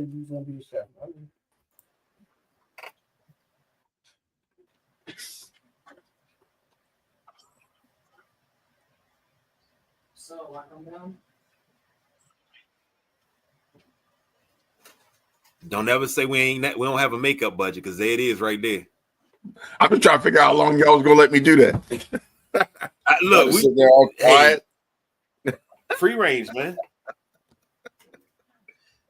said you was gonna be a chef. So I come down. Don't ever say we don't have a makeup budget, because there it is right there. I've been trying to figure out how long y'all was gonna let me do that. Look, we sitting there all quiet. Free range, man.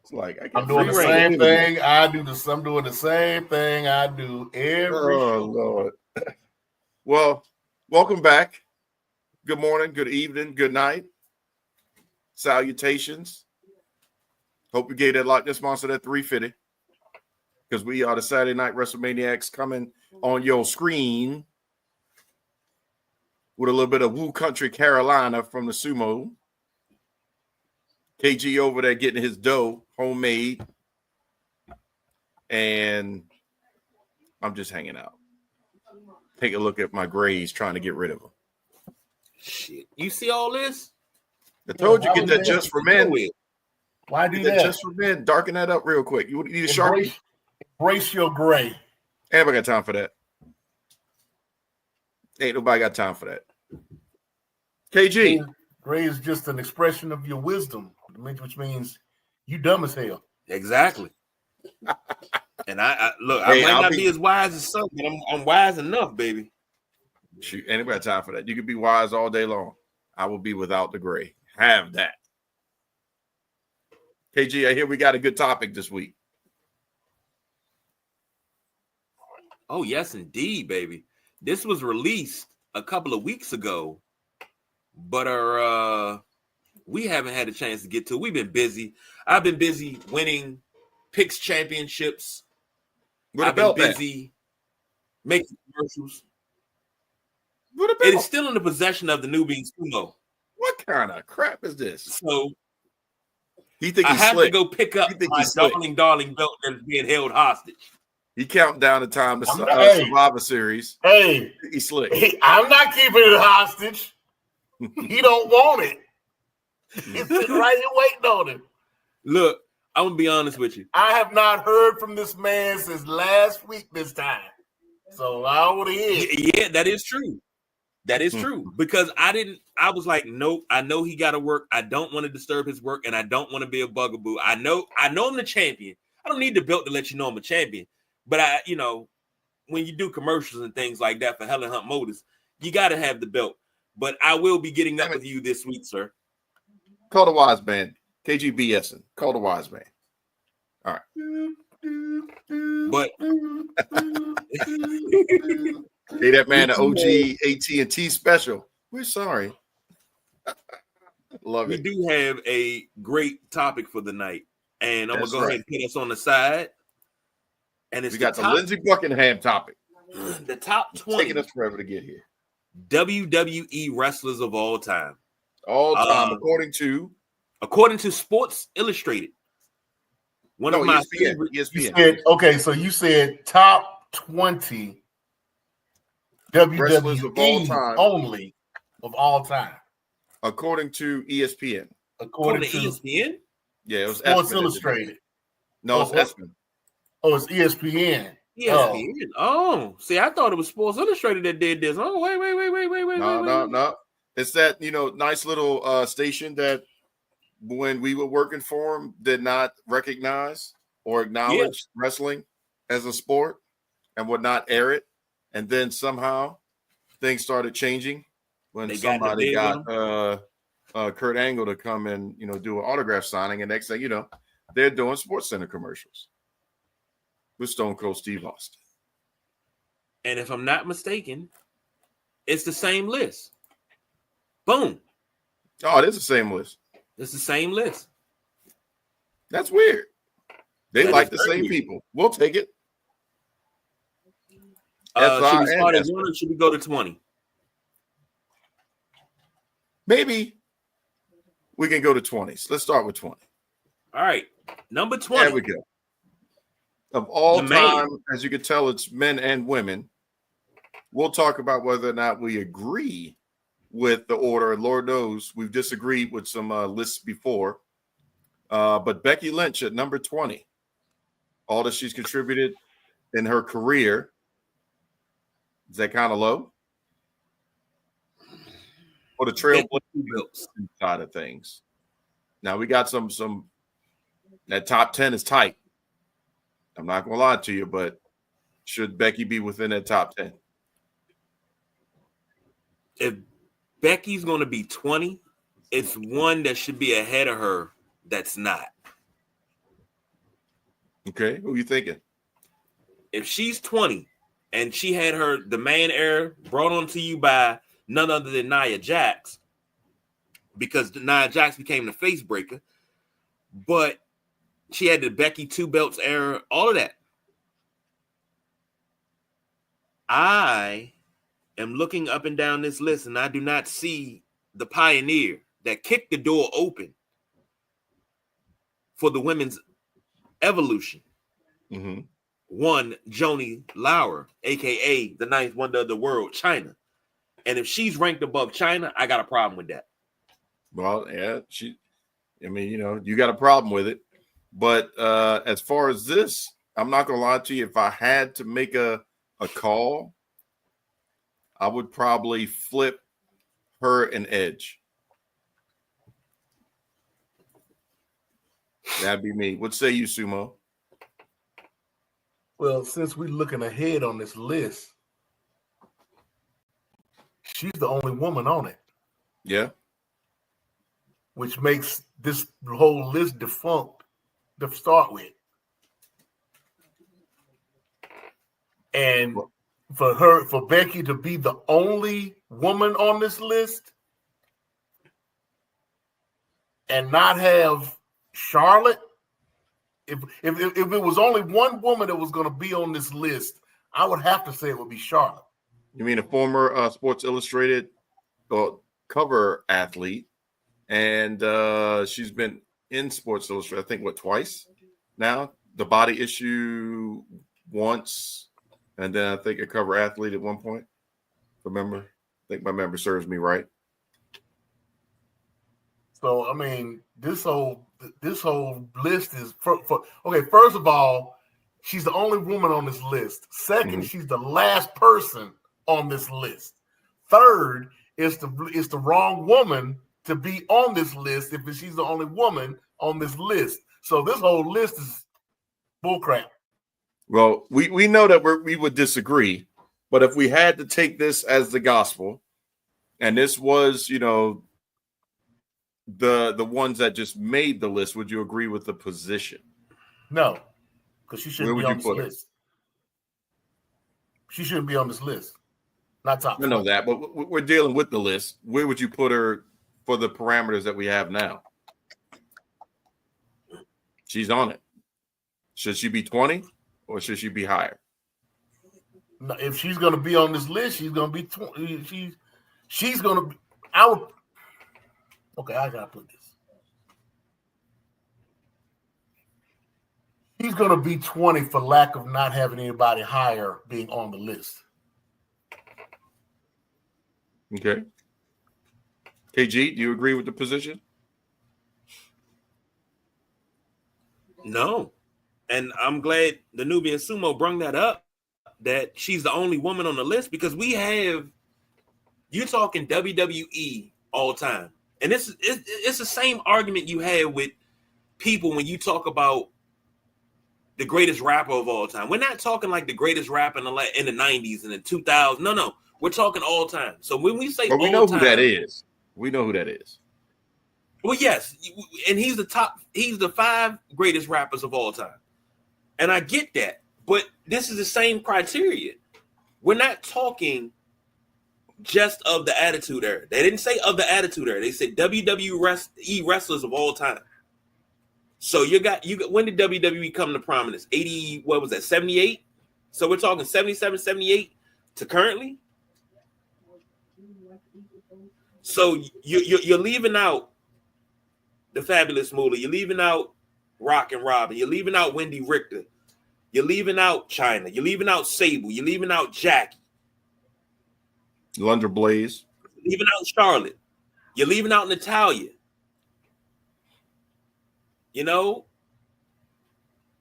It's like I'm doing the same thing. I'm doing the same thing I do every show. Lord. Well, welcome back. Good morning, good evening, good night. Salutations. Hope you gave that like this monster that 350. Because we are the Saturday Night Wrestlemaniacs coming on your screen with a little bit of Woo Country Carolina from the Sumo. KG over there getting his dough, homemade. And I'm just hanging out. Take a look at my grays, trying to get rid of them. Shit. You see all this? I told you, get that just for men. Why do that? Just for men. Darken that up real quick. You need a Sharpie? Embrace your gray. Ain't nobody got time for that. Ain't nobody got time for that. KG. Gray is just an expression of your wisdom, which means you dumb as hell. Exactly. And I look, I might not be as wise as some, but I'm wise enough, baby. Shoot, ain't nobody got time for that. You can be wise all day long. I will be without the gray. Have that. KG, I hear we got a good topic this week. Oh, yes, indeed, baby. This was released a couple of weeks ago, but we haven't had a chance to get to it. We've been busy. I've been busy winning picks championships. I've been busy making commercials. It is still in the possession of the newbie Sumo. What kind of crap is this? So he think I he's have slick. to go pick up my darling belt that is being held hostage. He counting down the time to Survivor Series. Hey, he's slick. Hey, I'm not keeping it hostage. He don't want it. He's sitting right here waiting on him. Look, I'm gonna be honest with you. I have not heard from this man since last week this time. So I don't want to hear it. Yeah, that is true. That is true. Because I was like, nope, I know he gotta work. I don't want to disturb his work, and I don't want to be a bugaboo. I know I'm the champion. I don't need the belt to let you know I'm a champion. But when you do commercials and things like that for Hell and Hunt Motors, you gotta have the belt. But I will be getting up with you this week, sir. Call the wise man. KGBSing. Call the wise man. All right. But hey, that man, the OG AT&T special. We're sorry. Love it. We do have a great topic for the night, and I'm gonna go ahead and put us on the side. And we got the Lindsey Buckingham topic. The top 20. Taking us forever to get here. WWE wrestlers of all time. All time, according to Sports Illustrated. One of my favorite. ESPN. So you said top 20 WWE of all time. Only of all time. According to ESPN. According to ESPN? Yeah, it was Sports Illustrated. No, it's ESPN. Oh, it's ESPN. ESPN. Oh, see, I thought it was Sports Illustrated that did this. Oh, wait. No. It's that, nice little station that when we were working for them did not recognize or acknowledge wrestling as a sport and would not air it. And then somehow things started changing when somebody got Kurt Angle to come and, do an autograph signing. And next thing you know, they're doing Sports Center commercials with Stone Cold Steve Austin. And if I'm not mistaken, it's the same list. Boom. Oh, it is the same list. It's the same list. That's weird. They like the same people. We'll take it. Should we start at 1 or should we go to 20? Maybe we can go to 20s. Let's start with 20. All right. Number 20. There we go. Of all time, as you can tell, it's men and women. We'll talk about whether or not we agree with the order. And Lord knows we've disagreed with some lists before. But Becky Lynch at number 20. all that she's contributed in her career, is that kind of low? For the trailblazing side of things. Now we got some that top 10 is tight. I'm not gonna lie to you, but should Becky be within that top 10? If Becky's gonna be 20, it's one that should be ahead of her that's not. Okay, who are you thinking? If she's 20 and she had the man era brought on to you by none other than Nia Jax, because Nia Jax became the face breaker, but she had the Becky 2 belts era, all of that. I am looking up and down this list, and I do not see the pioneer that kicked the door open for the women's evolution. Mm-hmm. One, Joni Laurer, aka the ninth wonder of the world, China. And if she's ranked above China, I got a problem with that. Well, yeah, you got a problem with it. But as far as this, I'm not gonna lie to you. If I had to make a call, I would probably flip her and Edge. That'd be me. What say you, Sumo? Well, since we're looking ahead on this list, she's the only woman on it. Yeah. Which makes this whole list defunct to start with. And for Becky to be the only woman on this list and not have Charlotte, if it was only one woman that was going to be on this list, I would have to say it would be Charlotte. You mean a former Sports Illustrated cover athlete, and she's been in Sports Illustrated, I think, twice now? The Body Issue once, and then I think a cover athlete at one point. Remember? I think my memory serves me right. So, I mean, this whole list is okay. First of all, she's the only woman on this list. Second, she's the last person on this list. Third, it's the wrong woman to be on this list if she's the only woman on this list. So this whole list is bullcrap. Well, we know that we would disagree, but if we had to take this as the gospel, and this was, the ones that just made the list, would you agree with the position? No, because she shouldn't be on this list. She shouldn't be on this list. Not top. I know that, but we're dealing with the list. Where would you put her for the parameters that we have now? She's on it. Should she be 20 or should she be higher? No, if she's going to be on this list, she's going to be 20. She's going to be. I would. Okay, I gotta put this. He's going to be 20 for lack of not having anybody higher being on the list. Okay. KG, do you agree with the position? No. And I'm glad the Nubian Sumo brought that up, that she's the only woman on the list, because you're talking WWE all time. And it's the same argument you had with people when you talk about the greatest rapper of all time. We're not talking like the greatest rapper in the 90s and the 2000s. No. We're talking all time. So when we say we know who that is. We know who that is. Well, yes. And he's the 5 greatest rappers of all time. And I get that. But this is the same criteria. We're not talking just of the Attitude Era. They didn't say of the Attitude Era. They said WWE wrestlers of all time. So you got when did WWE come to prominence? 80, what was that, 78? So we're talking 77, 78 to currently. So you're leaving out the Fabulous Moolah. You're leaving out Rock and Robin. You're leaving out Wendy Richter. You're leaving out China. You're leaving out Sable. You're leaving out Jackie. Lunder Blaze. You're leaving out Charlotte. You're leaving out Natalia.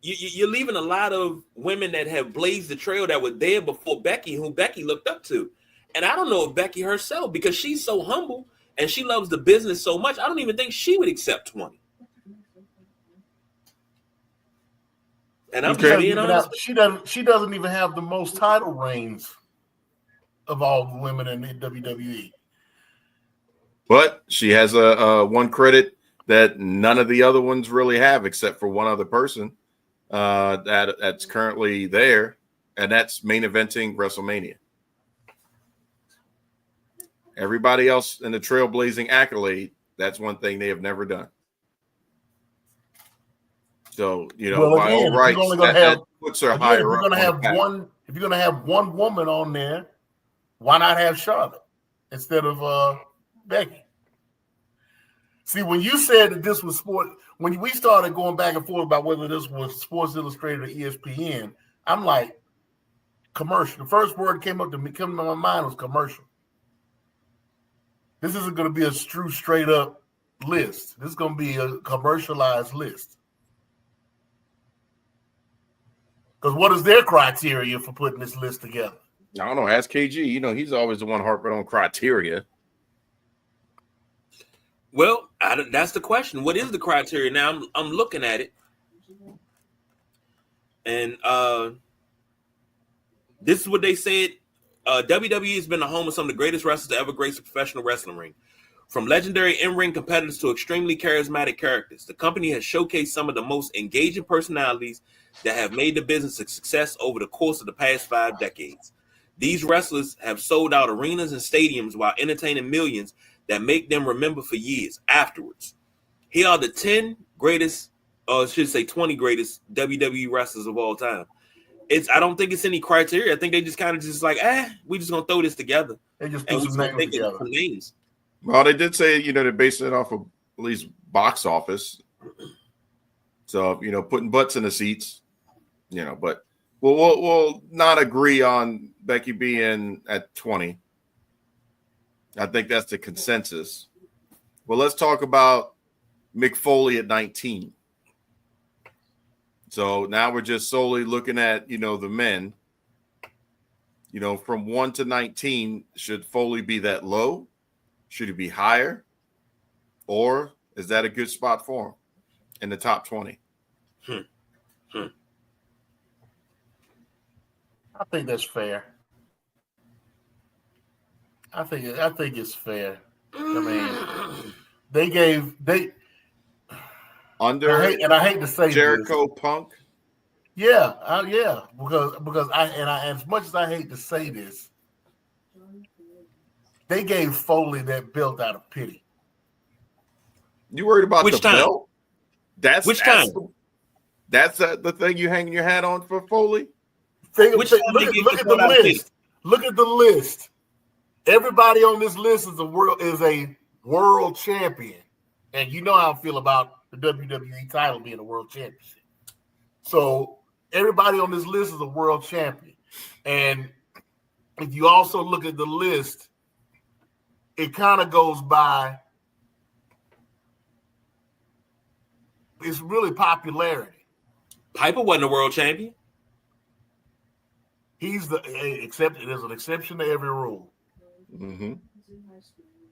you're leaving a lot of women that have blazed the trail that were there before Becky, who Becky looked up to. And I don't know if Becky herself, because she's so humble and she loves the business so much, I don't even think she would accept 20. And I'm just being honest. She doesn't even have the most title reigns of all the women in the WWE. But she has a one credit that none of the other ones really have, except for one other person that's currently there, and that's main eventing WrestleMania. Everybody else in the trailblazing accolade, that's one thing they have never done. So, you know, by all rights, that puts her higher up. If you're gonna have one woman on there, why not have Charlotte instead of Becky? See, when you said that this was sport, when we started going back and forth about whether this was Sports Illustrated or ESPN, I'm like, commercial. The first word came to my mind was commercial. This isn't going to be a true, straight up list. This is going to be a commercialized list. Because what is their criteria for putting this list together? I don't know. Ask KG. You know, he's always the one harping on criteria. Well, that's the question. What is the criteria? Now I'm looking at it, and this is what they said. WWE has been the home of some of the greatest wrestlers to ever grace a professional wrestling ring. From legendary in-ring competitors to extremely charismatic characters, the company has showcased some of the most engaging personalities that have made the business a success over the course of the past 5 decades. These wrestlers have sold out arenas and stadiums while entertaining millions that make them remember for years afterwards. Here are the 10 greatest, or I should say 20 greatest WWE wrestlers of all time. I don't think it's any criteria. I think they just kind of just like, we just gonna throw this together. They just put some names together. Names. Well, they did say, you know, they're basing it off of at least box office. So, you know, putting butts in the seats, you know, but we'll not agree on Becky being at 20. I think that's the consensus. Well, let's talk about Mick Foley at 19. So now we're just solely looking at, you know, the men. You know, from 1 to 19, should Foley be that low? Should he be higher? Or is that a good spot for him in the top 20? I think that's fair. I think it's fair. I mean, they under and I hate to say Jericho this. Punk. Yeah, because I as much as I hate to say this, they gave Foley that belt out of pity. You worried about Which the time? belt? That's time? That's the thing you hanging your hat on for Foley. Look at the list. Look at the list. Everybody on this list is a world champion, and you know how I feel about the WWE title being a world championship. So everybody on this list is a world champion, and if you also look at the list, it kind of goes by. It's really popularity. Piper wasn't a world champion. He's there's an exception to every rule. Mm-hmm.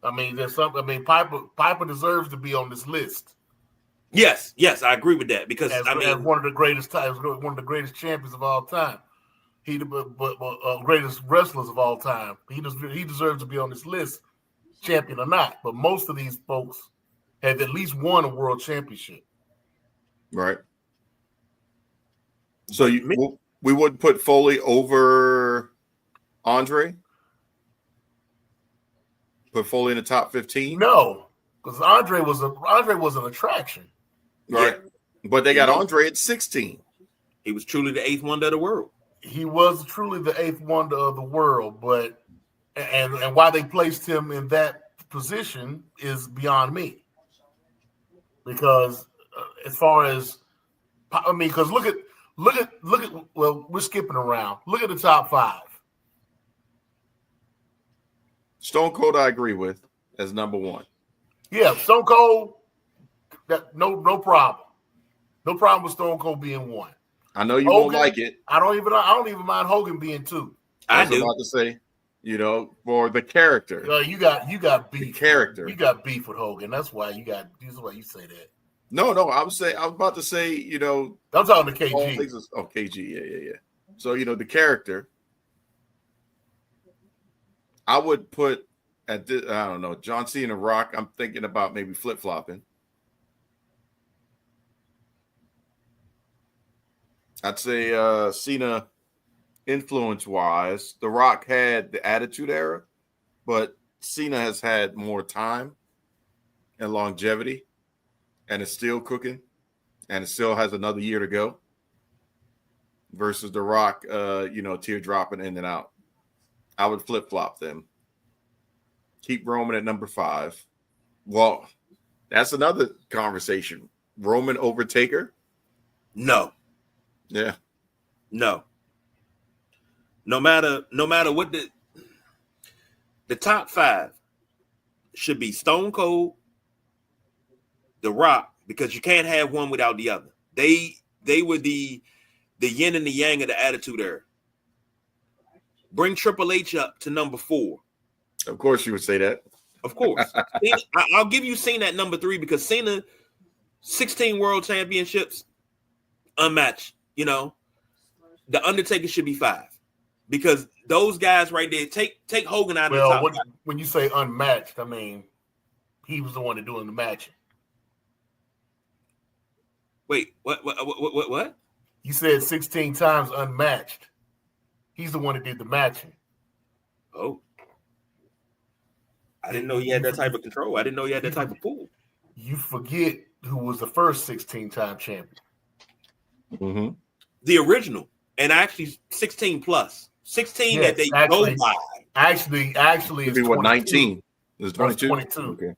I mean, there's something. I mean, Piper deserves to be on this list. Yes, I agree with that because as one of the greatest times, one of the greatest champions of all time. He the greatest wrestlers of all time. He deserves to be on this list, champion or not. But most of these folks have at least won a world championship. Right. So we wouldn't put Foley over Andre? Put Foley in the top 15? No, because Andre was an attraction. Right. Yeah. But they got Andre at 16. He was truly the 8th wonder of the world. He was truly the 8th wonder of the world, but and why they placed him in that position is beyond me. Because as far as because look at well, we're skipping around. Look at the top 5. Stone Cold, I agree with as number 1. Yeah, Stone Cold, no problem. No problem with Stone Cold being 1. I know you won't like it. I don't even mind Hogan being 2. I was about to say, for the character. You got beef. The character. You got beef with Hogan. That's why you say that. No, I was about to say, I'm talking to KG. KG, yeah. So, the character, I would put at this, I don't know, John Cena and Rock, I'm thinking about maybe flip-flopping. I'd say Cena, influence-wise, The Rock had the Attitude Era, but Cena has had more time and longevity, and is still cooking, and it still has another year to go. Versus The Rock, teardropping in and out. I would flip-flop them. Keep Roman at number 5. Well, that's another conversation. Roman over Taker? No. Yeah. No. No matter what the top 5 should be Stone Cold, The Rock, because you can't have one without the other. They were the yin and the yang of the Attitude Era. Bring Triple H up to number 4. Of course you would say that. Of course. I'll give you Cena at number 3 because Cena, 16 world championships, unmatched. The Undertaker should be 5 because those guys right there, take Hogan out of the top. When you say unmatched, I mean, he was the one doing the matching. Wait, what? You said 16 times unmatched. He's the one that did the matching. Oh. I didn't know he had that type of control. I didn't know he had that type of pull. You forget who was the first 16-time champion. Mm-hmm. The original. And actually 16 plus. 16 that they go by. Actually, it's 19. It's 22? 22. Okay.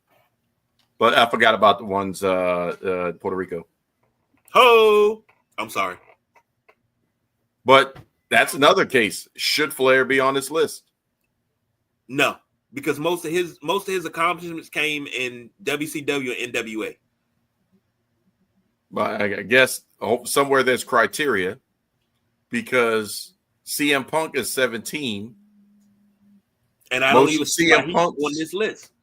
But I forgot about the ones Puerto Rico. Oh, I'm sorry. But that's another case. Should Flair be on this list? No, because most of his accomplishments came in WCW and NWA. But I guess somewhere there's criteria because CM Punk is 17. And I don't even see CM Punk on this list.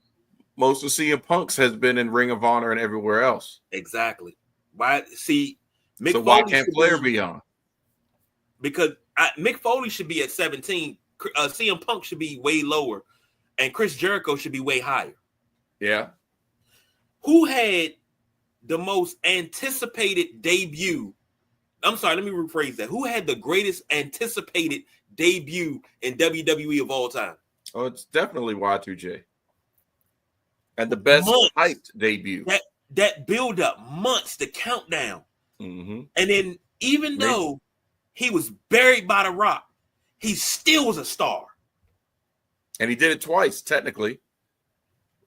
Most of CM Punk's has been in Ring of Honor and everywhere else. Exactly. Why? See, why can't Flair be on? Because Mick Foley should be at 17. CM Punk should be way lower, and Chris Jericho should be way higher. Yeah. Who had the most anticipated debut? I'm sorry, let me rephrase that. Who had the greatest anticipated debut in WWE of all time? Oh, it's definitely Y2J. And the best hyped debut. That build up, months, the countdown. Mm-hmm. And then even though he was buried by The Rock, he still was a star. And he did it twice, technically.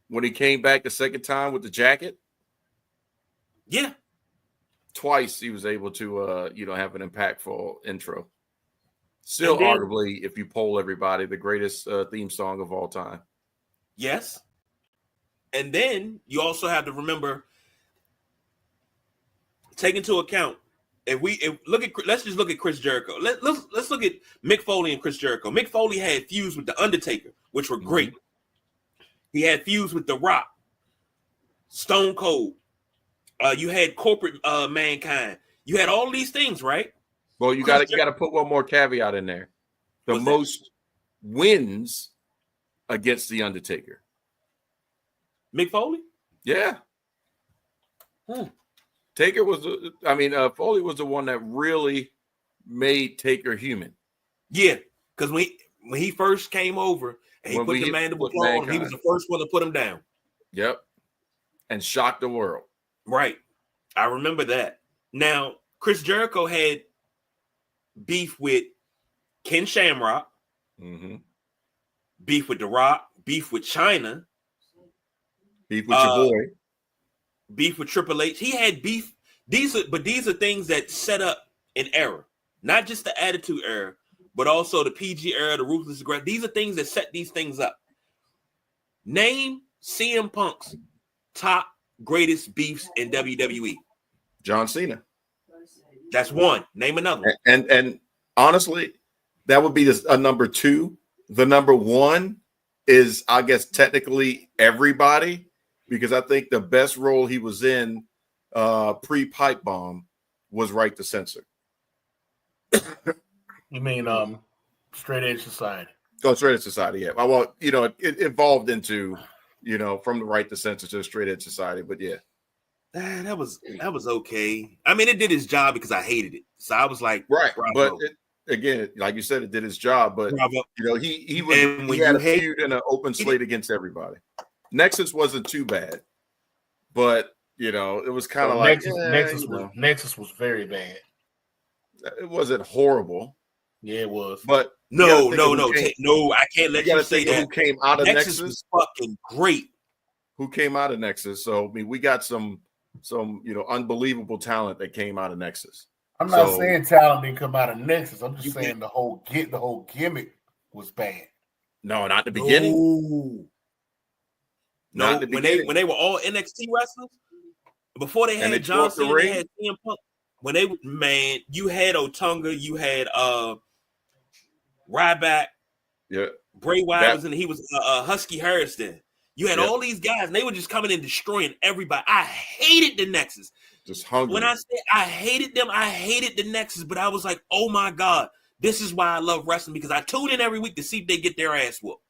When he came back the second time with the jacket. Yeah. Twice he was able to have an impactful intro. Still arguably, if you poll everybody, the greatest theme song of all time. Yes. And then you also have to remember, take into account, let's just look at Chris Jericho. Let's look at Mick Foley and Chris Jericho. Mick Foley had feuds with The Undertaker, which were great. He had feuds with The Rock, Stone Cold. You had corporate Mankind. You had all these things, right? Well, you got to put one more caveat in there. The most wins against The Undertaker. Mick Foley? Yeah. Taker was, Foley was the one that really made Taker human. Yeah, because when he first came over and he put the mandible claw on, he was the first one to put him down. Yep. And shocked the world. Right. I remember that. Now, Chris Jericho had beef with Ken Shamrock, beef with The Rock, beef with China, beef with your boy, beef with Triple H. He had beef. These are things that set up an era, not just the Attitude Era, but also the PG era, the Ruthless Aggression. These are things that set these things up. Name CM Punk's top greatest beefs in WWE. John Cena. That's one. Name another one. And honestly, that would be a number 2. The number 1 is, I guess, technically everybody, because I think the best role he was in pre-Pipe Bomb was Right to Censor. You mean Straight Edge Society? Oh, Straight Edge Society, yeah. Well, it evolved into, from the Right to Censor to the Straight Edge Society, but yeah. That was okay. I mean, it did his job because I hated it. So I was like, right. Bravo. But again, like you said, it did his job. But Bravo. he had a feud and an open slate against everybody. Nexus wasn't too bad, but it was kind of like Nexus was very bad. It wasn't horrible. Yeah, it was. But no, I can't let you say that. Who came out of Nexus was fucking great. Who came out of Nexus? So I mean, we got some unbelievable talent that came out of Nexus. I'm not saying talent didn't come out of Nexus. I'm just saying the whole gimmick was bad. No, not the beginning. No, when they were all NXT wrestlers, before they had John Cena, they had CM Punk. You had Otunga, you had Ryback, Bray Wyatt was in. He was Husky Harris then. You had all these guys, and they were just coming and destroying everybody. I hated the Nexus. Just hungry. When I say I hated them, I hated the Nexus, but I was like, oh my God, this is why I love wrestling, because I tune in every week to see if they get their ass whooped.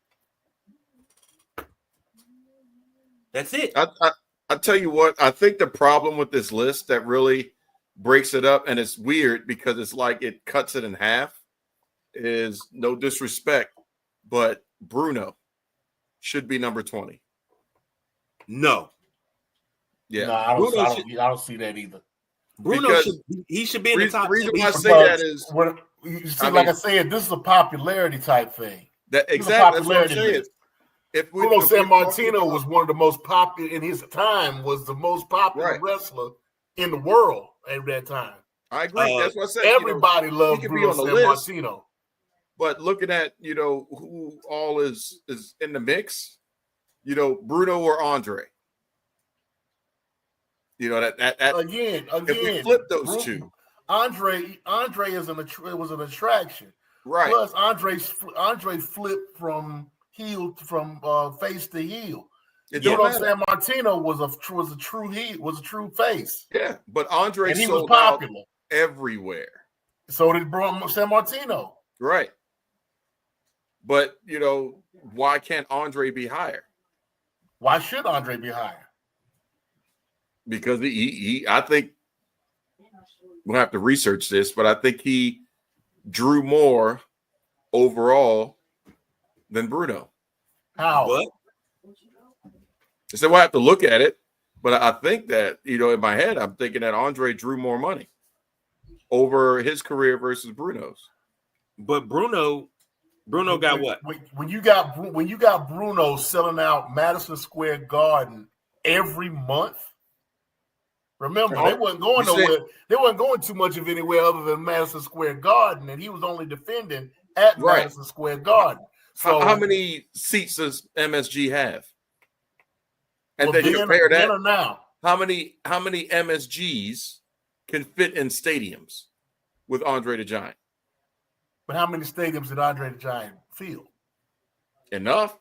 That's it. I tell you what, I think the problem with this list that really breaks it up, and it's weird because it's like it cuts it in half, is, no disrespect, but Bruno should be number 20. No. Yeah. No, I don't see that either. Bruno should be in the top 10. The reason why I say that is, like I said, this is a popularity type thing. Exactly. That's what I'm saying. Bruno Sammartino was one of the most popular in his time, was the most popular wrestler in the world at that time. I agree. That's what I said. Everybody loved Bruno Sammartino. But looking at, who all is in the mix, Bruno or Andre. Again. If we flip those two, Andre was an attraction, right? Plus, Andre flipped from face to heel. Bruno Sammartino was a true face. Yeah, but Andre and he was popular everywhere. So did Bruno Sammartino. Right. But why can't Andre be higher? Why should Andre be higher? Because I think we'll have to research this, but I think he drew more overall than Bruno. How? What? So we'll have to look at it, but I think that, in my head, I'm thinking that Andre drew more money over his career versus Bruno's. But Bruno got what? When you got Bruno selling out Madison Square Garden every month. Remember, they wasn't going nowhere. They wasn't going too much of anywhere other than Madison Square Garden, and he was only defending at Madison Square Garden. So how many seats does MSG have? And then compare that. Now, how many MSGs can fit in stadiums with Andre the Giant? But how many stadiums did Andre the Giant fill? Enough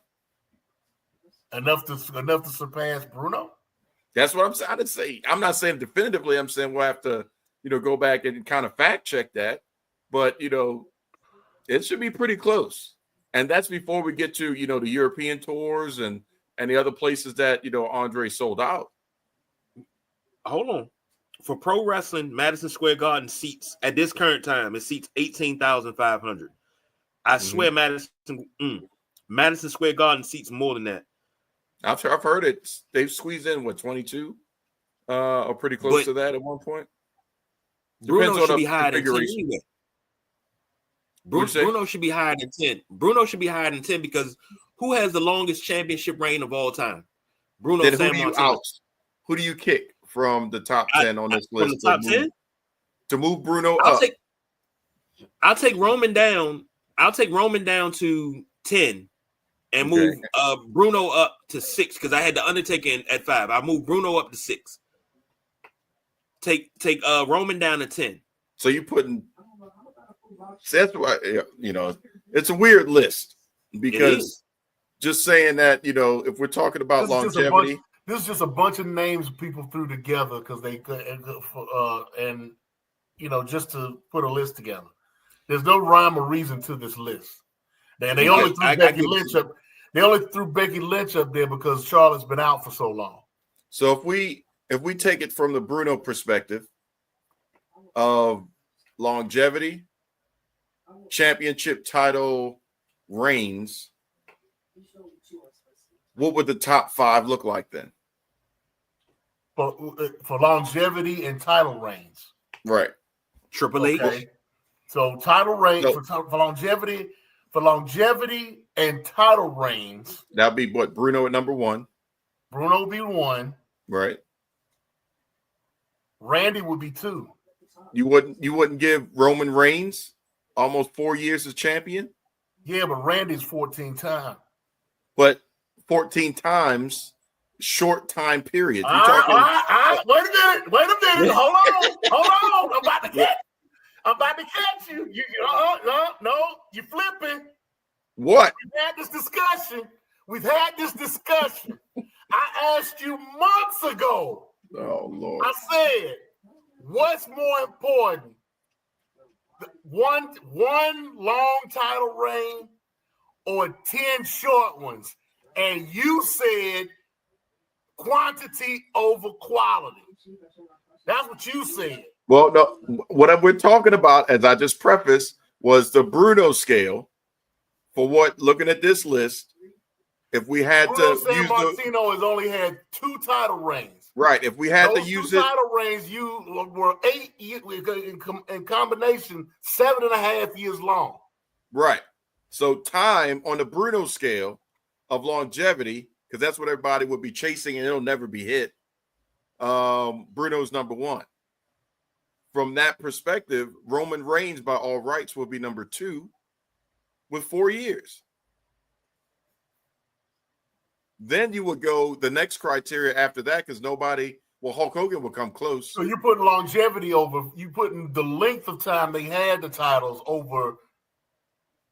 to surpass Bruno. That's what I'm saying. I didn't say. I'm not saying definitively. I'm saying we'll have to, go back and kind of fact check that. But it should be pretty close. And that's before we get to the European tours and the other places that Andre sold out. Hold on. For pro wrestling, Madison Square Garden seats at this current time, it seats 18,500. I swear Madison Square Garden seats more than that. I've heard it. They've squeezed in 22, or pretty close to that at one point. Bruno should be higher than 10 anyway. Bruno should be higher than 10. Bruno should be higher than 10 because who has the longest championship reign of all time? Bruno Sammartino. Who do you kick from the top 10 on this list? From the top 10? To move Bruno up. I'll take Roman down. I'll take Roman down to 10 and move Bruno up to 6 because I had the Undertaker at 5. I move Bruno up to 6. Take Roman down to 10. So you putting. So that's why it's a weird list because just saying that if we're talking about longevity, this is just a bunch of names people threw together because they could, and just to put a list together. There's no rhyme or reason to this list. And they only threw Becky Lynch up. They only threw Becky Lynch up there because Charlotte's been out for so long. So if we take it from the Bruno perspective of longevity, championship title reigns, what would the top 5 look like then? For longevity and title reigns, right? Triple H. So title reigns for longevity and title reigns. That'd be what Bruno at number 1. Bruno would be 1. Right. Randy would be 2. You wouldn't give Roman Reigns almost 4 years as champion? Yeah, but Randy's 14 times. But 14 times, short time period. Wait a minute. Hold on. I'm about to catch you. No, you're flipping. What? We've had this discussion. I asked you months ago. Oh, Lord. I said, what's more important? One long title reign or 10 short ones? And you said quantity over quality. That's what you said. Well, no, what we're talking about, as I just prefaced, was the Bruno scale for looking at this list, if we had Bruno to San use Martino has only had 2 title reigns. Right. If we had to use it. Title reigns, you were 8 years in combination, 7.5 years long. Right. So time on the Bruno scale of longevity, because that's what everybody would be chasing and it'll never be hit. Bruno's number 1. From that perspective, Roman Reigns by all rights will be number 2 with 4 years. Then you would go the next criteria after that because Hulk Hogan will come close. So you're putting longevity over, you putting the length of time they had the titles over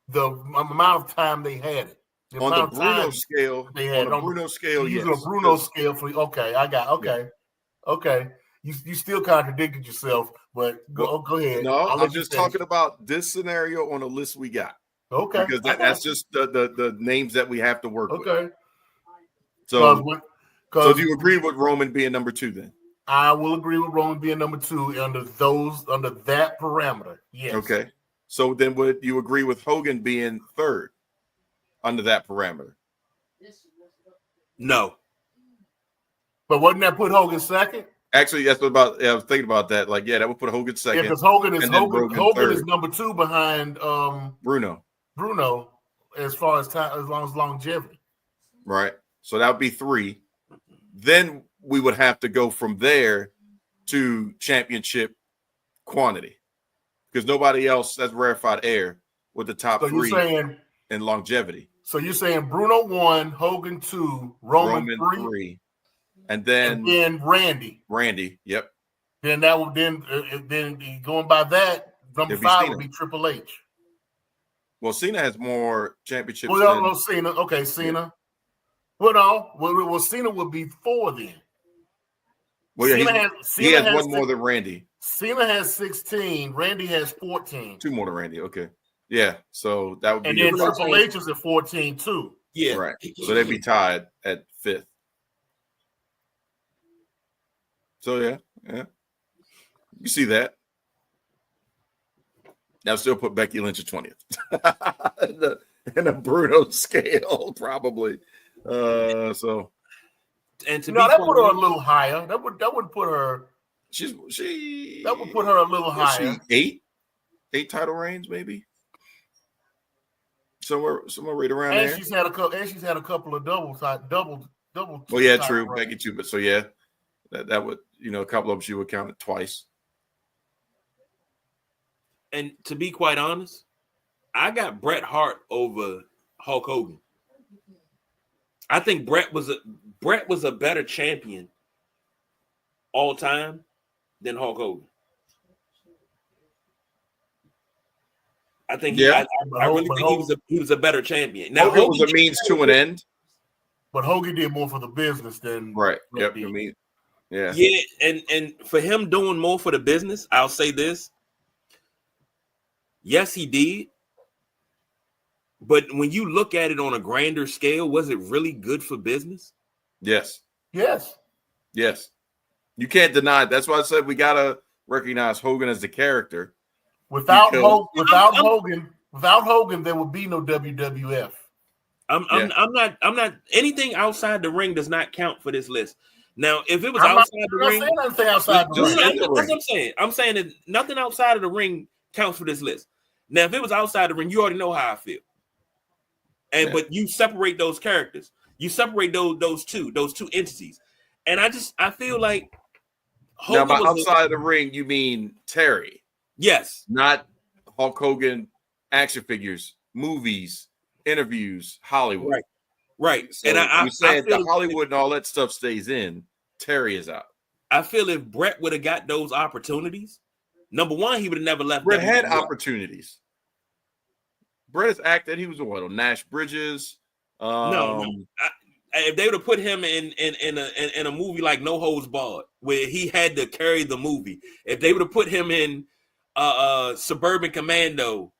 the amount of time they had it. On the Bruno scale, yes. Using a Bruno scale for okay. You still contradicted yourself, but go ahead. No, I'm just talking about this scenario on the list we got. Okay. Because that's just the names that we have to work with. Okay. So do you agree with Roman being number 2 then? I will agree with Roman being number 2 under that parameter. Yes. Okay. So then would you agree with Hogan being 3rd under that parameter? No. But wouldn't that put Hogan 2nd? Actually, that's I was thinking about that. That would put Hogan 2nd. Yeah, because Hogan is number 2 behind Bruno as far as time, as long as longevity. Right. So that would be 3. Then we would have to go from there to championship quantity because nobody else has rarefied air with the top 3 in longevity. So you're saying Bruno 1, Hogan 2, Roman 3. And then Randy. Randy, yep. Then that would then going by that, number 5 would be Triple H. Well, Cena has more championships. Well, no, Cena. Okay, Cena. Yeah. Well, no. Cena would be 4 then. Well, yeah, he has 1 more than Randy. Cena has 16. Randy has 14. 2 more than Randy. Okay. Yeah. So that would be. And then Triple H is at 14 too. Yeah. Right. So they'd be tied at 5th. So yeah. You see that. Now still put Becky Lynch at 20th. in the Bruno scale, probably. So and to that put her a little higher. That would put her. That would put her a little higher. 8 title reigns, maybe. Somewhere right around there. She's had a couple of double. Well, yeah, true. Reigns. Becky too, but so yeah, that would a couple of them she would count it twice. And to be quite honest, I got Bret Hart over Hulk Hogan. I think Bret was a better champion all time than Hulk Hogan. I think Yeah. I really think he was a better champion. Now Hogan was a means to an end. But Hogan did more for the business than Right. Brett Yep. did. I mean, yeah. Yeah, and for him doing more for the business, I'll say this. Yes, he did. But when you look at it on a grander scale, was it really good for business? Yes. Yes. Yes. You can't deny it. That's why I said we gotta recognize Hogan as the character. Without Hogan, there would be no WWF. I'm not anything outside the ring does not count for this list. Now, if it was outside the ring, that's what I'm saying. I'm saying that nothing outside of the ring counts for this list. Now, if it was outside the ring, you already know how I feel. And but you separate those characters, you separate those two entities, and I feel like Hogan now by outside the ring, you mean Terry? Yes, not Hulk Hogan action figures, movies, interviews, Hollywood. Right. So and I'm saying the Hollywood and all that stuff stays in. Terry is out. I feel if Brett would have got those opportunities, number one, he would have never left. Brett had opportunities. Brett has acted. He was on Nash Bridges. No. If they would have put him in a movie like No Holds Barred, where he had to carry the movie, if they would have put him in Suburban Commando.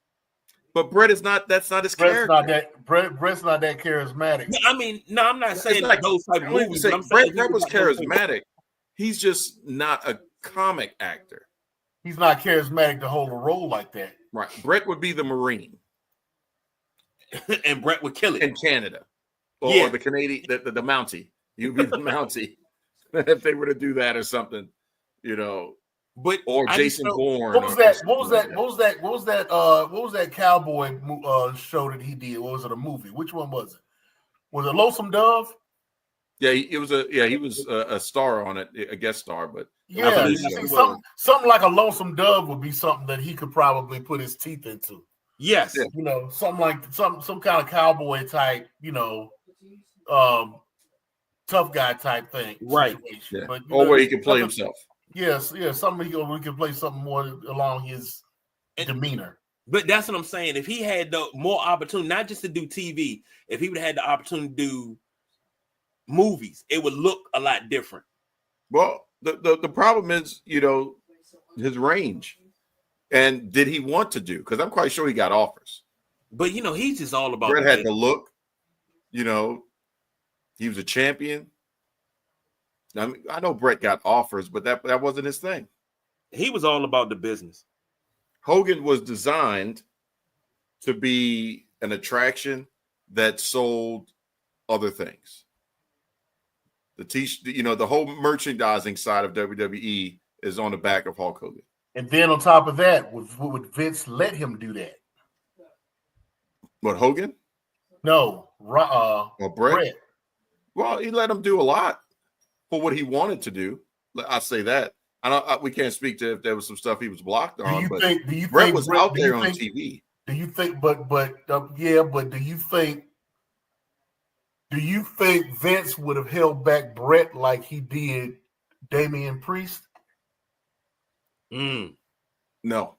But Brett is not. That's not his character. Brett's not that charismatic. No, I mean, no, I'm not saying like those type of movies. But I'm saying Brett was charismatic. He's just not a comic actor. He's not charismatic to hold a role like that. Right. Brett would be the Marine, and Brett would kill it in Canada, or the Canadian, the Mountie. You'd be the Mountie if they were to do that or something, But or Jason Bourne. What was that cowboy show that he did? What was it, a movie? Which one was it? Was it Lonesome Dove? Yeah, he was a star on it, a guest star, but something like a Lonesome Dove would be something that he could probably put his teeth into. Yes, something like some kind of cowboy type, tough guy type thing, right? Yeah. But where he can play himself. Yes, something we can play something more along his demeanor. But that's what I'm saying. If he had the more opportunity, not just to do TV, if he would have had the opportunity to do movies, it would look a lot different. Well, the problem is, his range. And did he want to do? Because I'm quite sure he got offers. But he's just all about. Brett had the look. He was a champion. I know Brett got offers, but that wasn't his thing. He was all about the business. Hogan was designed to be an attraction that sold other things. The whole merchandising side of WWE is on the back of Hulk Hogan. And then on top of that, would Vince let him do that? What, Hogan? No, Brett. Well, he let him do a lot for what he wanted to do. I say that. We can't speak to if there was some stuff he was blocked on. Brett was out there on TV. Do you think? But do you think Vince would have held back Brett like he did Damian Priest? No.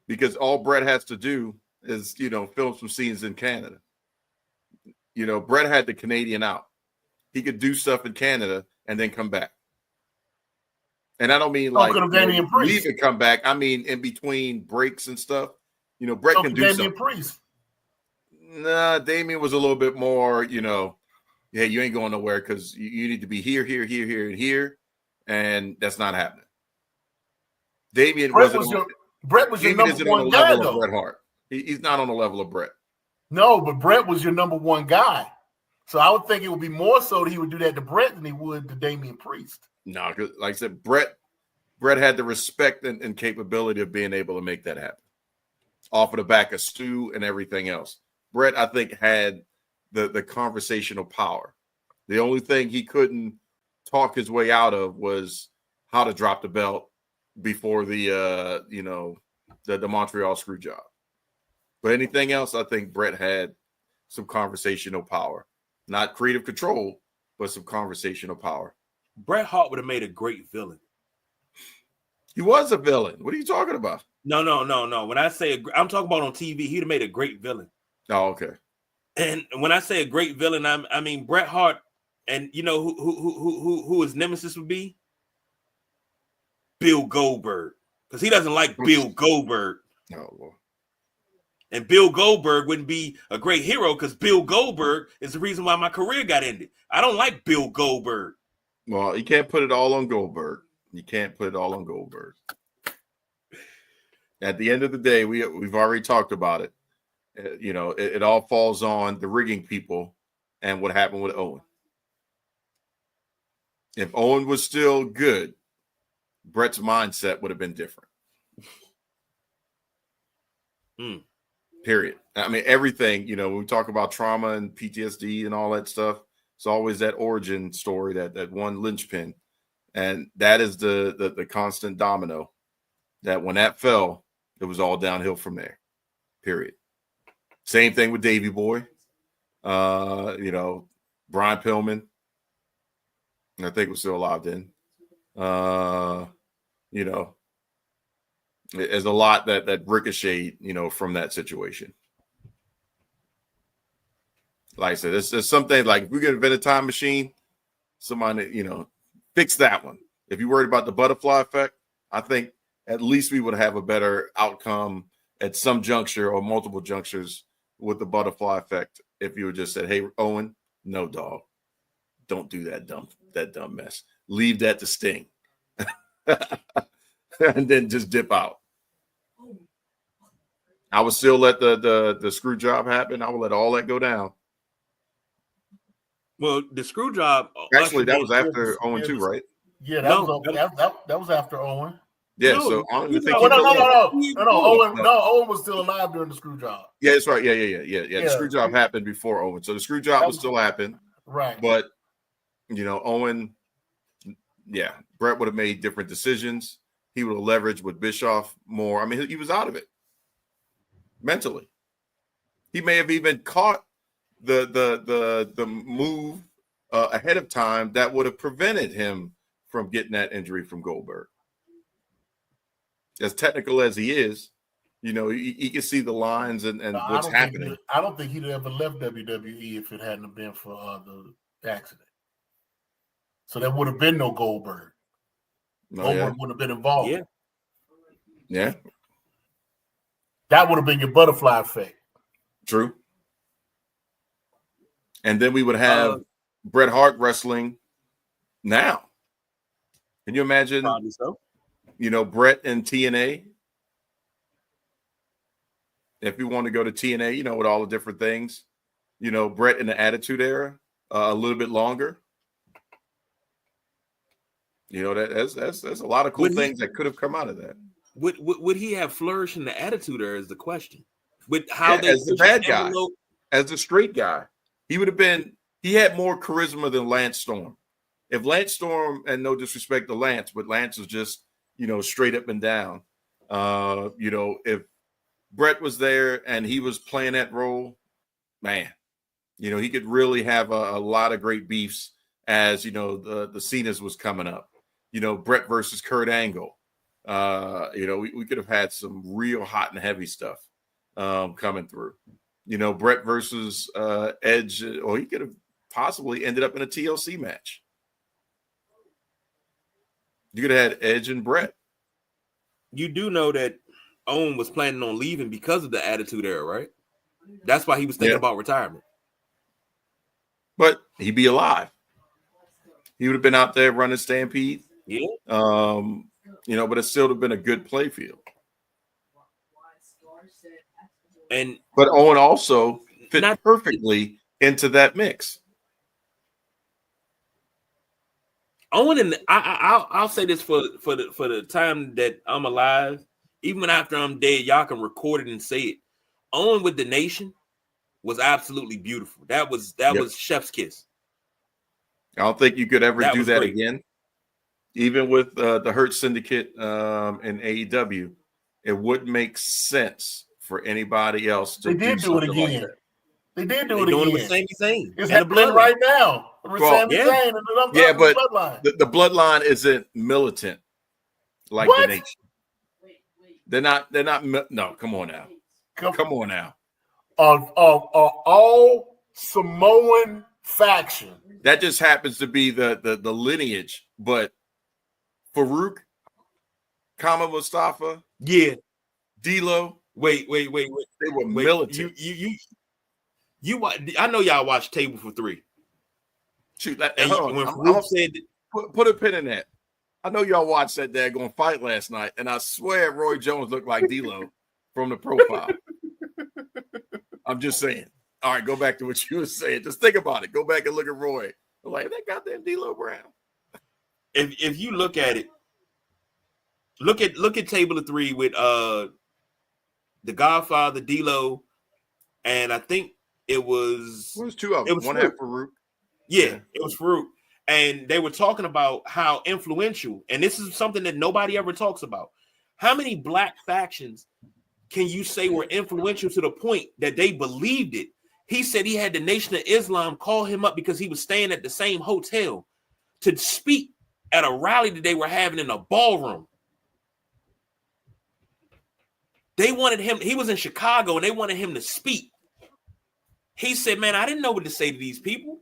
Because all Brett has to do is, film some scenes in Canada. Brett had the Canadian out. He could do stuff in Canada and then come back. And I don't mean leave and come back. I mean in between breaks and stuff. Brett can do something. Priest. Nah, Damian was a little bit more, hey, you ain't going nowhere because you need to be here, and here, and that's not happening. Damian Brett was your number one guy, though. Bret Hart. He's not on the level of Brett. No, but Brett was your number one guy. So I would think it would be more so that he would do that to Brett than he would to Damian Priest. No, because like I said, Brett had the respect and capability of being able to make that happen. Off of the back of Stu and everything else. Brett, I think, had the conversational power. The only thing he couldn't talk his way out of was how to drop the belt before the Montreal screw job. But anything else, I think Brett had some conversational power. Not creative control, but some conversational power. Bret Hart would have made a great villain. He was a villain. What are you talking about? No. When I say I'm talking about on TV, he'd have made a great villain. Oh, okay. And when I say a great villain, I mean Bret Hart, and you know who his nemesis would be? Bill Goldberg, because he doesn't like Bill Goldberg. Oh, Lord. And Bill Goldberg wouldn't be a great hero because Bill Goldberg is the reason why my career got ended. I don't like Bill Goldberg. Well, you can't put it all on Goldberg. You can't put it all on Goldberg. At the end of the day, we've already talked about it. You know, it all falls on the rigging people and what happened with Owen. If Owen was still good, Bret's mindset would have been different. Period. I mean, everything, you know, when we talk about trauma and PTSD and all that stuff, it's always that origin story, that one linchpin. And that is the constant domino that when that fell, it was all downhill from there. Period. Same thing with Davey Boy. You know, Brian Pillman. I think was still alive then. You know, there's a lot that ricocheted, you know, from that situation. Like I said, there's something like if we could invent a time machine, somebody, you know, fix that one. If you're worried about the butterfly effect, I think at least we would have a better outcome at some juncture or multiple junctures with the butterfly effect. If you would just said, "Hey, Owen, no, dog, don't do that dumb mess. Leave that to Sting," and then just dip out. I would still let the screw job happen. I would let all that go down. Well, the screw job. Actually, that was after Owen too, right? Yeah, that was after Owen. Yeah, No, so I don't even think. No, Owen was still alive during the screw job. Yeah, that's right. Yeah. The screw job happened before Owen, so the screw job would still happen. Right. But you know, Owen, yeah, Bret would have made different decisions. He would have leveraged with Bischoff more. I mean, he was out of it mentally. He may have even caught the move ahead of time that would have prevented him from getting that injury from Goldberg. As technical as he is, you know, he can see the lines and what's happening. I don't think he'd ever left WWE if it hadn't been for the accident. So there would have been no Goldberg. Goldberg would have been involved. Yeah. That would have been your butterfly effect. True. And then we would have Bret Hart wrestling now. Can you imagine? Probably so. You know, Bret and TNA. If you want to go to TNA, you know, with all the different things, you know, Bret in the Attitude Era, a little bit longer. You know, that's a lot of cool things that could have come out of that. Would he have flourished in the Attitude Era is the question. With how they as the bad guy, as the straight guy, he would have been. He had more charisma than Lance Storm. If Lance Storm, and no disrespect to Lance, but Lance was just, you know, straight up and down. You know, if Bret was there and he was playing that role, man, you know, he could really have a lot of great beefs as, you know, the Cena's was coming up. You know, Bret versus Kurt Angle. You know, we could have had some real hot and heavy stuff coming through. You know, Bret versus Edge, or he could have possibly ended up in a TLC match. You could have had Edge and Bret. You do know that Owen was planning on leaving because of the Attitude Era, right? That's why he was thinking about retirement. But he'd be alive. He would have been out there running Stampede. Yeah. You know, but it still would have been a good play field. But Owen also fit perfectly into that mix. Owen and I'll say this for the time that I'm alive, even after I'm dead, y'all can record it and say it. Owen with the Nation was absolutely beautiful. That was chef's kiss. I don't think you could ever do that again. Even with the Hurt Syndicate in AEW, it wouldn't make sense for anybody else to do it again. Like that. They did do it again. Doing the same thing. It's happening right now. But the bloodline isn't militant. like What? the nation. They're not. No, come on now. Come on now. All Samoan faction. That just happens to be the lineage. But Farouk, Kama Mustafa, Yeah. D'Lo. Wait. They were militant. You. I know y'all watched Table for Three. Shoot, that, And hold on. when I'm Farouk said, put a pin in that. I know y'all watched that daggone fight last night, and I swear Roy Jones looked like D'Lo from the profile. I'm just saying. All right, go back to what you were saying. Just think about it. Go back and look at Roy. I'm like, that goddamn D'Lo Brown. if you look at it, look at Table of Three with the Godfather, D'Lo, and I think it was two of them. One had Farouk. Yeah, it was Farouk. And they were talking about how influential, and this is something that nobody ever talks about. How many black factions can you say were influential to the point that they believed it? He said he had the Nation of Islam call him up because he was staying at the same hotel to speak at a rally that they were having in a ballroom. They wanted him, he was in Chicago, and they wanted him to speak. He said, man, I didn't know what to say to these people.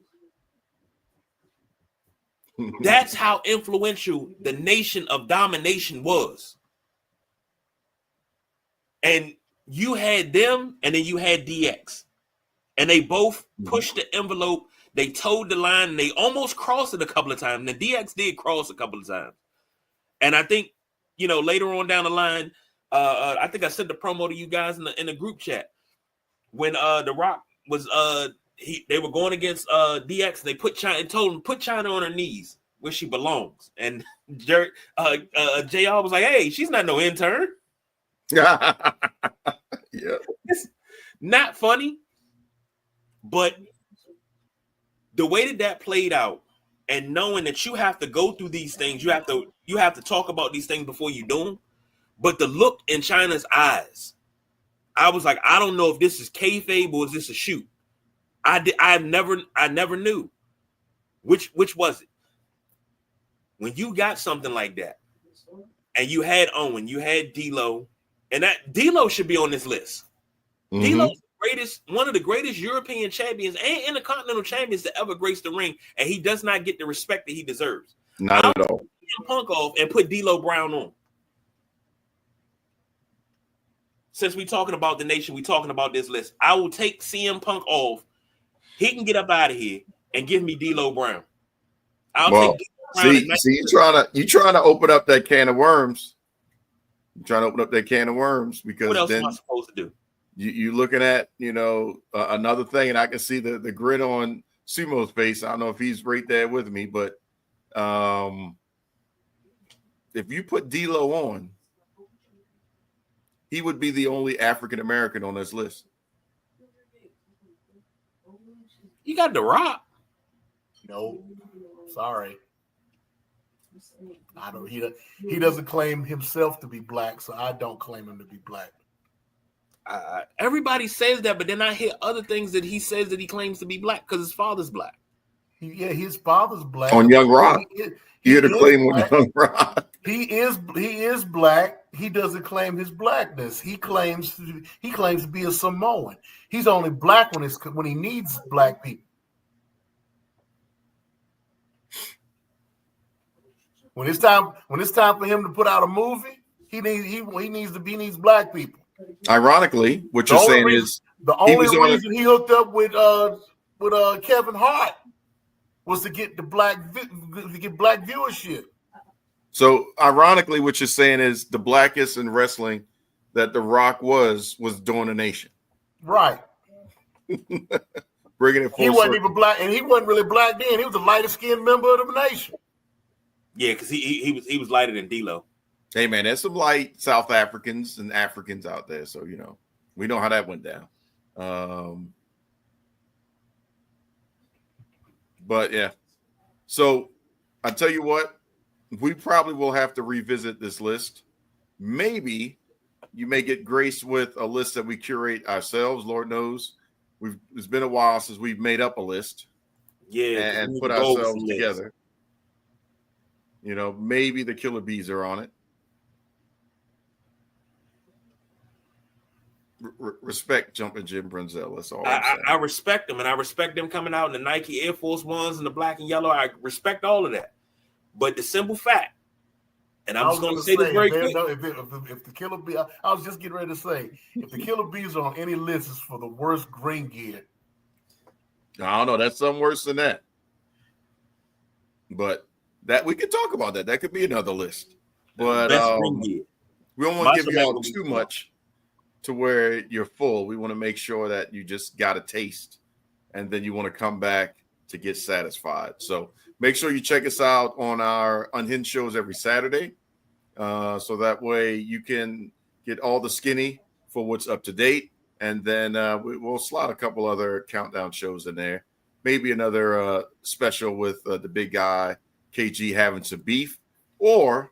That's how influential the Nation of Domination was. And you had them, and then you had DX. And they both pushed the envelope. They towed the line, and they almost crossed it a couple of times. And the DX did cross a couple of times. And I think, later on down the line, I think I sent the promo to you guys in the group chat. When The Rock was they were going against DX, they put China and told him put China on her knees where she belongs. And JR was like, hey, she's not no intern. Yeah. It's not funny, but the way that played out, and knowing that you have to go through these things, you have to talk about these things before you do them. But the look in China's eyes, I was like, I don't know if this is kayfabe or is this a shoot. I never knew which was it. When you got something like that, and you had Owen, you had D'Lo, and that D'Lo should be on this list. Mm-hmm. D'Lo's one of the greatest European champions and intercontinental champions to ever grace the ring, and he does not get the respect that he deserves. Not at all. Punk off and put D'Lo Brown on. Since we're talking about the nation, we're talking about this list. I will take CM Punk off. He can get up out of here and give me D'Lo Brown. I'll take see, you trying to open up that can of worms. You're trying to open up that can of worms because what else then am I supposed to do? You looking at another thing, and I can see the grin on Sumo's face. I don't know if he's right there with me, but if you put D'Lo on, he would be the only African American on this list. You got The Rock. No, sorry. I don't. He doesn't claim himself to be black, so I don't claim him to be black. Everybody says that, but then I hear other things that he says that he claims to be black because his father's black. Yeah, his father's black. On Young Rock, he had a claim on Young Rock. He is black. He doesn't claim his blackness. He claims to be a Samoan. He's only black when he needs black people. When it's time for him to put out a movie, he needs black people. Ironically, what you're saying is the only reason he hooked up with Kevin Hart was to get black viewership. So ironically, what you're saying is the blackest in wrestling that The Rock was Dawn of Nation. Right. Bringing it full He wasn't circle. even black, and he wasn't really black then. He was the lightest skinned member of the nation. Yeah, because he was lighter than D'Lo. Hey man, there's some light South Africans and Africans out there, so we know how that went down. But yeah, so I tell you what, we probably will have to revisit this list. Maybe you may get graced with a list that we curate ourselves. Lord knows, it's been a while since we've made up a list, and put ourselves together. Maybe the Killer Bees are on it. respect Jumping Jim Brunzell. That's all I respect them, and I respect them coming out in the Nike Air Force Ones and the black and yellow. I respect all of that. But the simple fact, and I'm just going to say this very quick. If the Killer Bee, I was just getting ready to say, if the Killer Bees are on any list, it's for the worst green gear. I don't know. That's something worse than that. But that we could talk about that. That could be another list. But we don't want to give you all too much to where you're full. We want to make sure that you just got a taste, and then you want to come back to get satisfied. So make sure you check us out on our Unhinged shows every Saturday. So that way you can get all the skinny for what's up to date. And then we'll slot a couple other countdown shows in there. Maybe another special with the big guy, KG, having some beef. Or,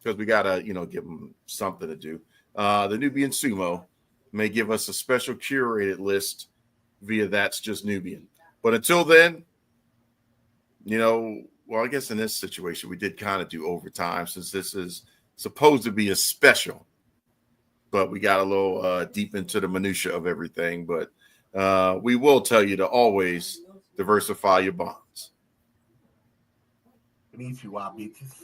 because we got to, give him something to do. The Nubian Sumo may give us a special curated list via That's Just Nubian. But until then, well, I guess in this situation, we did kind of do overtime since this is supposed to be a special. But we got a little deep into the minutia of everything. But we will tell you to always diversify your bonds. Konnichiwa, bitches.